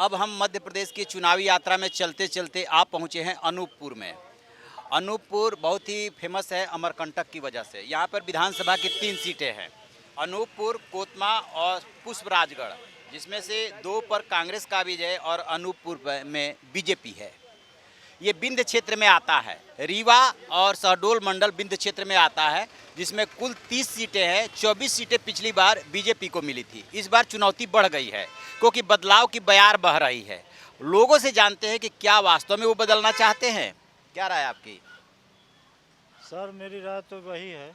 अब हम मध्य प्रदेश की चुनावी यात्रा में चलते चलते आप पहुंचे हैं अनूपपुर में। अनूपपुर बहुत ही फेमस है अमरकंटक की वजह से। यहाँ पर विधानसभा की 3 सीटें हैं, अनूपपुर, कोतमा और पुष्पराजगढ़, जिसमें से 2 पर कांग्रेस का विजय और अनूपपुर में बीजेपी है। ये विंध्य क्षेत्र में आता है, रीवा और शहडोल मंडल विंध्य क्षेत्र में आता है, जिसमें कुल 30 सीटें हैं। 24 सीटें पिछली बार बीजेपी को मिली थी। इस बार चुनौती बढ़ गई है क्योंकि बदलाव की बयार बह रही है। लोगों से जानते हैं कि क्या वास्तव में वो बदलना चाहते हैं। क्या राय आपकी? सर मेरी राय तो वही है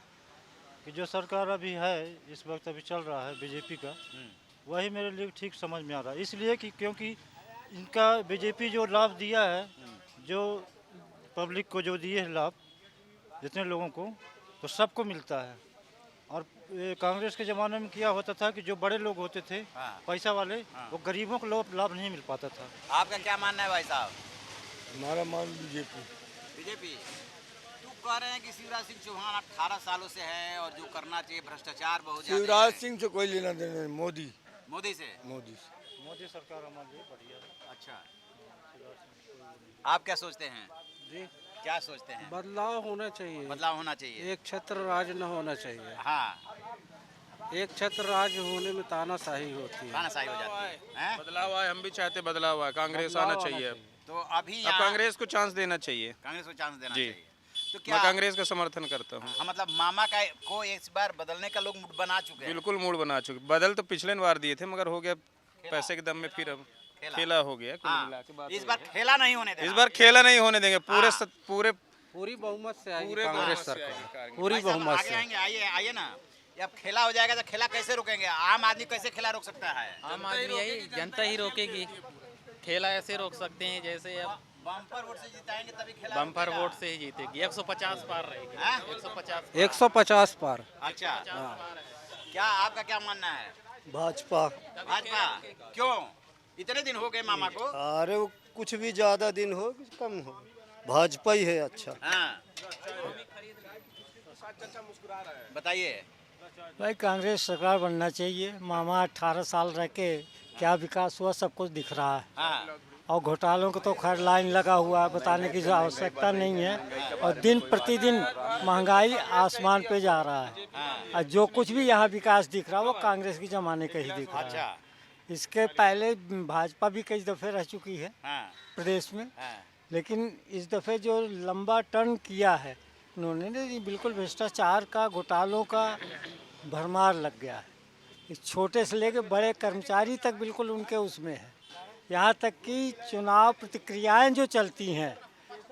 कि जो सरकार अभी है, इस वक्त अभी चल रहा है बीजेपी का, वही मेरे लिए ठीक समझ में आ रहा है। इसलिए कि क्योंकि इनका बीजेपी जो लाभ दिया है, जो पब्लिक को जो दिए है लाभ, जितने लोगों को, तो सबको मिलता है। और कांग्रेस के ज़माने में क्या होता था कि जो बड़े लोग होते थे, पैसा वाले, वो गरीबों को लाभ नहीं मिल पाता था। आपका क्या मानना है भाई साहब? हमारा मान बीजेपी। बीजेपी तो कह रहे हैं कि शिवराज सिंह चौहान 18 सालों से है और जो करना चाहिए भ्रष्टाचार बहुत ज्यादा शिवराज है। सिंह से कोई लेना देना नहीं, मोदी मोदी से। मोदी सरकार हमारे लिए बढ़िया है। अच्छा, आप क्या सोचते हैं जी, क्या सोचते हैं? बदलाव होना चाहिए। बदलाव होना चाहिए। एक छत्र राज न होना चाहिए। हाँ, एक छत्र राज होने में तानाशाही होती है। तानाशाही हो जाती है, हैं? बदलाव आए, हम भी चाहते बदलाव आए, कांग्रेस आना चाहिए। तो अभी अब यहाँ कांग्रेस को चांस देना चाहिए। कांग्रेस को चांस देना जी। चाहिए। तो मैं क्या कांग्रेस का समर्थन करता हूँ। हाँ, मतलब मामा का को इस बार बदलने का लोग मूड बना चुके हैं। बिल्कुल मूड बना चुके। बदल तो पिछले बार दिए थे, मगर हो गया पैसे के दम में, फिर अब खेला हो गया। कुल मिला के बात इस हो बार गई। खेला नहीं होने देना। इस बार खेला नहीं होने देंगे। पूरे हाँ। पूरे पूरी बहुमत से आएगी पूरे कांग्रेस बहुमत से सरकार। आएगी। पूरी भाई साहब, बहुमत आगे से। आएंगे, आइए आइए ना। ये अब खेला हो जाएगा तो खेला कैसे रोकेंगे? आम आदमी कैसे खेला रोक सकता है? आम आदमी यही जनता ही रोकेगी। खेला ऐसे रोक सकते हैं जैसे अब बम्पर वोट से जिताएंगे तभी खेला बम्पर रुकेगा। वोट से ही जीतेगी। 150 पार रहेगी। हाँ? 150 150 पार। अच्छा, क्या आपका क्या मानना है? भाजपा। भाजपा क्यों? इतने दिन हो गए मामा को। अरे वो कुछ भी ज्यादा दिन हो कुछ कम हो, भाजपा ही है अच्छा। हाँ, बताइए। भाई कांग्रेस सरकार बनना चाहिए। मामा 18 साल रह के क्या विकास हुआ सब कुछ दिख रहा है। हाँ, और घोटालों को तो खैर लाइन लगा हुआ है, बताने की आवश्यकता नहीं है। और दिन प्रतिदिन महंगाई आसमान पे जा रहा है। और जो कुछ भी यहाँ विकास दिख रहा है वो कांग्रेस के ज़माने का ही दिख रहा है। अच्छा, इसके पहले भाजपा भी कई दफ़े रह चुकी है हाँ, प्रदेश में, हाँ, लेकिन इस दफ़े जो लंबा टर्न किया है उन्होंने, ये बिल्कुल भ्रष्टाचार का, घोटालों का भरमार लग गया है। इस छोटे से लेके बड़े कर्मचारी तक बिल्कुल उनके उसमें है। यहाँ तक कि चुनाव प्रतिक्रियाएं जो चलती हैं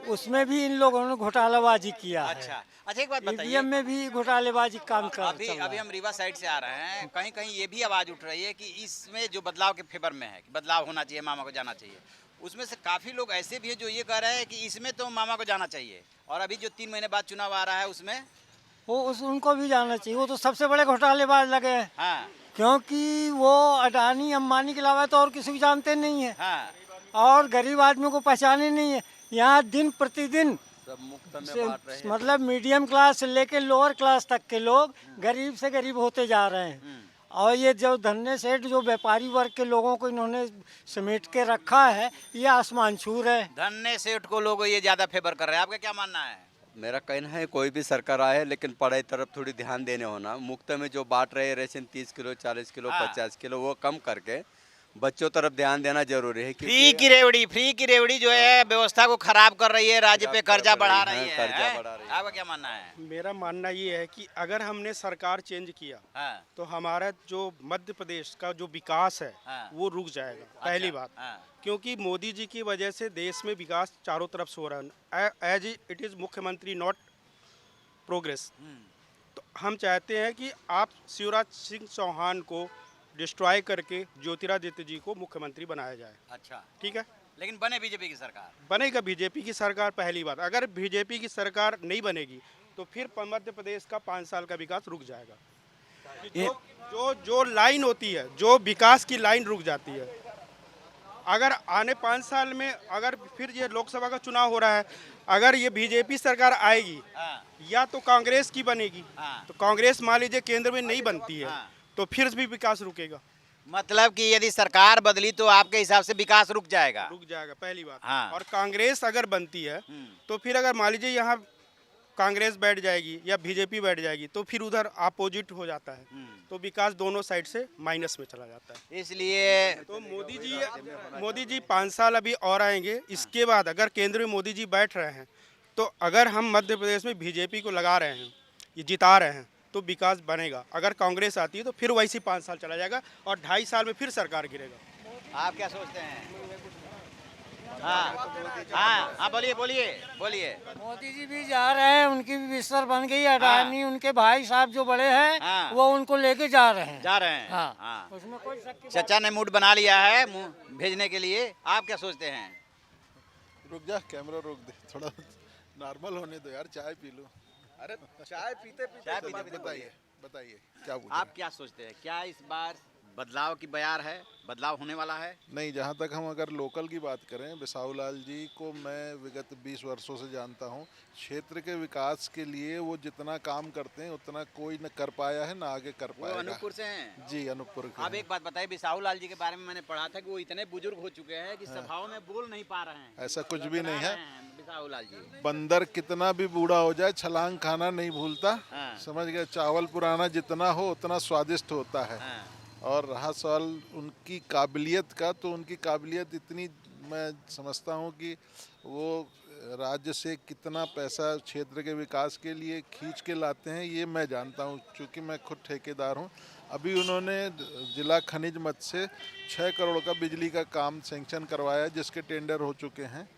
उसमें भी इन लोगों ने घोटालाबाजी किया है। अच्छा। अच्छा, एक बात बताइए। ईवीएम में भी घोटालेबाजी काम कर अभी अभी हम रीवा साइड से आ रहे हैं, कहीं कहीं ये भी आवाज़ उठ रही है कि इसमें जो बदलाव के फेवर में है कि बदलाव होना चाहिए, मामा को जाना चाहिए। उसमें से काफ़ी लोग ऐसे भी हैं जो ये कह रहे हैं कि इसमें तो मामा को जाना चाहिए, और अभी जो 3 महीने बाद चुनाव आ रहा है उसमें उनको भी जाना चाहिए। वो तो सबसे बड़े घोटालेबाज लगे हैं, हाँ, क्योंकि वो अडानी अंबानी के अलावा तो और किसी को जानते नहीं है, हाँ, और गरीब आदमी को पहचाने नहीं है। यहाँ दिन प्रतिदिन सब मुफ्त में बांट रहे हैं। मतलब मीडियम क्लास से लेके लोअर क्लास तक के लोग गरीब से गरीब होते जा रहे हैं। और ये जो धन्य सेठ, जो व्यापारी वर्ग के लोगों को इन्होंने समेट के रखा है, ये आसमान छू रहे हैं। धन्य सेठ को लोग ये ज़्यादा फेवर कर रहे हैं। आपका क्या मानना है? मेरा कहना है कोई भी सरकार आए लेकिन पढ़ाई तरफ थोड़ी ध्यान देने होना। मुफ्त में जो बांट रहे रेशन 30 किलो 40 किलो हाँ। 50 किलो, वो कम करके बच्चों तरफ ध्यान देना जरूरी है। फ्री की रेवड़ी जो है व्यवस्था को खराब कर रही है, राज्य पे कर्जा बढ़ा रही है। कर्जा हैं? बढ़ा रही है। आपका क्या मानना है? मेरा मानना ये है कि अगर हमने सरकार चेंज किया हाँ, तो हमारा जो मध्य प्रदेश का जो विकास है हाँ। वो रुक जाएगा। पहली बात, हाँ, क्योंकि मोदी जी की वजह से देश में विकास चारों तरफ से हो रहा है। एज इट इज़ मुख्यमंत्री नॉट प्रोग्रेस। तो हम चाहते हैं कि आप शिवराज सिंह चौहान को डिस्ट्रॉय करके ज्योतिरादित्य जी को मुख्यमंत्री बनाया जाए। अच्छा, ठीक है, लेकिन बने बीजेपी की सरकार। बनेगा बीजेपी की सरकार। पहली बात, अगर बीजेपी की सरकार नहीं बनेगी तो फिर मध्य प्रदेश का 5 साल का विकास रुक जाएगा। जो जो जो लाइन होती है, जो विकास की लाइन रुक जाती है, अगर आने 5 साल में अगर फिर ये लोकसभा का चुनाव हो रहा है, अगर ये बीजेपी सरकार आएगी हाँ, या तो कांग्रेस की बनेगी, हाँ। तो कांग्रेस मान लीजिए केंद्र में नहीं बनती है, हाँ। तो फिर भी विकास रुकेगा। मतलब कि यदि सरकार बदली तो आपके हिसाब से विकास रुक जाएगा। रुक जाएगा पहली बात। हाँ। और कांग्रेस अगर बनती है तो फिर अगर मान लीजिए यहाँ कांग्रेस बैठ जाएगी या बीजेपी बैठ जाएगी तो फिर उधर अपोजिट हो जाता है, तो विकास दोनों साइड से माइनस में चला जाता है। इसलिए तो मोदी जी 5 साल अभी और आएंगे। इसके बाद अगर केंद्र में मोदी जी बैठ रहे हैं तो अगर हम मध्य प्रदेश में बीजेपी को लगा रहे हैं, ये जिता रहे हैं, तो विकास बनेगा। अगर कांग्रेस आती है तो फिर वैसे 5 साल चला जाएगा और 2.5 साल में फिर सरकार गिरेगा। आप क्या सोचते हैं? हाँ हाँ हाँ, बोलिए बोलिए बोलिए। मोदी जी भी जा रहे हैं, उनकी भी बिस्तर बन गई है। अडानी उनके भाई साहब जो बड़े हैं हाँ। वो उनको लेके जा रहे हैं। जा रहे हैं। हाँ, हाँ। उसमें कोई शक की चाचा ने मूड बना लिया है भेजने के लिए। आप क्या सोचते हैं? रुक जा, कैमरा रोक दे, थोड़ा नॉर्मल होने दो यार, चाय पी लो। अरे चाय पीते बताइए बताइए क्या पूछ आप क्या सोचते हैं, क्या इस बार बदलाव की बयार है, बदलाव होने वाला है? नहीं, जहाँ तक हम अगर लोकल की बात करें, बिसाहू लाल जी को मैं विगत 20 वर्षों से जानता हूँ। क्षेत्र के विकास के लिए वो जितना काम करते हैं उतना कोई न कर पाया है, ना आगे कर वो पाएगा। अनूपपुर से हैं? जी, अनूपपुर के आप हैं। एक बात बताइए, बिसाहू लाल जी के बारे में मैंने पढ़ा था कि वो इतने बुजुर्ग हो चुके हैं कि सभाओं में बोल नहीं पा रहे हैं। ऐसा कुछ भी नहीं है। बिसाहू लाल जी बंदर कितना भी बूढ़ा हो जाए छलांग खाना नहीं भूलता। हाँ। समझ गए? चावल पुराना जितना हो उतना स्वादिष्ट होता है। हाँ। और रहा सवाल उनकी काबिलियत का, तो उनकी काबिलियत इतनी मैं समझता हूँ कि वो राज्य से कितना पैसा क्षेत्र के विकास के लिए खींच के लाते हैं ये मैं जानता हूँ, क्योंकि मैं खुद ठेकेदार हूँ। अभी उन्होंने जिला खनिज मद से 6 करोड़ का बिजली का काम सैंक्शन करवाया, जिसके टेंडर हो चुके हैं।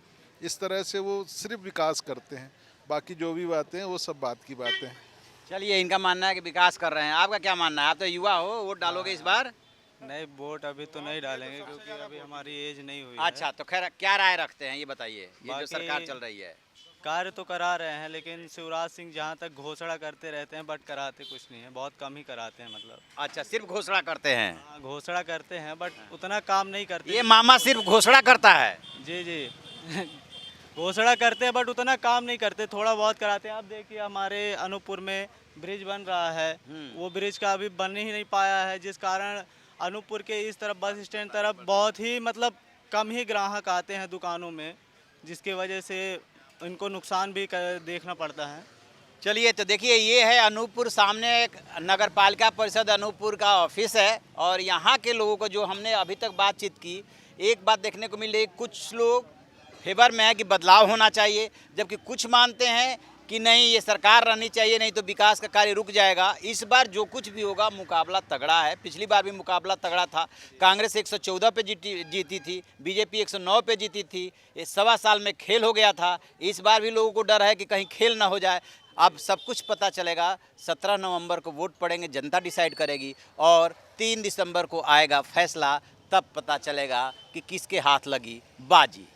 इस तरह से वो सिर्फ विकास करते हैं, बाकी जो भी बातें हैं वो सब बात की बातें हैं। चलिए, इनका मानना है कि विकास कर रहे हैं, आपका क्या मानना है? आप तो युवा हो, वोट डालोगे इस बार? नहीं, वोट अभी तो नहीं डालेंगे क्योंकि अभी हमारी एज नहीं हुई अच्छा, तो खैर क्या राय रखते हैं ये बताइए, ये जो बाकी- सरकार चल रही है। कार्य तो करा रहे हैं, लेकिन शिवराज सिंह जहाँ तक घोषणा करते रहते हैं बट कराते कुछ नहीं है, बहुत कम ही कराते हैं। मतलब अच्छा, सिर्फ घोषणा करते हैं? हाँ, घोषणा करते हैं बट उतना काम नहीं करते। ये मामा सिर्फ घोषणा करता है? जी जी घोषणा करते हैं बट उतना काम नहीं करते, थोड़ा बहुत कराते हैं। आप देखिए हमारे अनूपपुर में ब्रिज बन रहा है, वो ब्रिज का अभी बन ही नहीं पाया है, जिस कारण अनूपपुर के इस तरफ बस स्टैंड तरफ बहुत ही मतलब कम ही ग्राहक आते हैं दुकानों में, जिसकी वजह से इनको नुकसान भी देखना पड़ता है। चलिए, तो देखिए ये है अनूपपुर, सामने एक नगर पालिका परिषद अनूपपुर का ऑफिस है और यहाँ के लोगों को जो हमने अभी तक बातचीत की, एक बात देखने को मिल रही, कुछ लोग फेवर में है कि बदलाव होना चाहिए, जबकि कुछ मानते हैं कि नहीं, ये सरकार रहनी चाहिए, नहीं तो विकास का कार्य रुक जाएगा। इस बार जो कुछ भी होगा मुकाबला तगड़ा है, पिछली बार भी मुकाबला तगड़ा था। कांग्रेस 114 पे जीती थी, बीजेपी 109 पे जीती थी। ये 1.25 साल में खेल हो गया था। इस बार भी लोगों को डर है कि कहीं खेल ना हो जाए। अब सब कुछ पता चलेगा, 17 नवंबर को वोट पड़ेंगे, जनता डिसाइड करेगी और 3 दिसंबर को आएगा फैसला, तब पता चलेगा कि किसके हाथ लगी बाजी।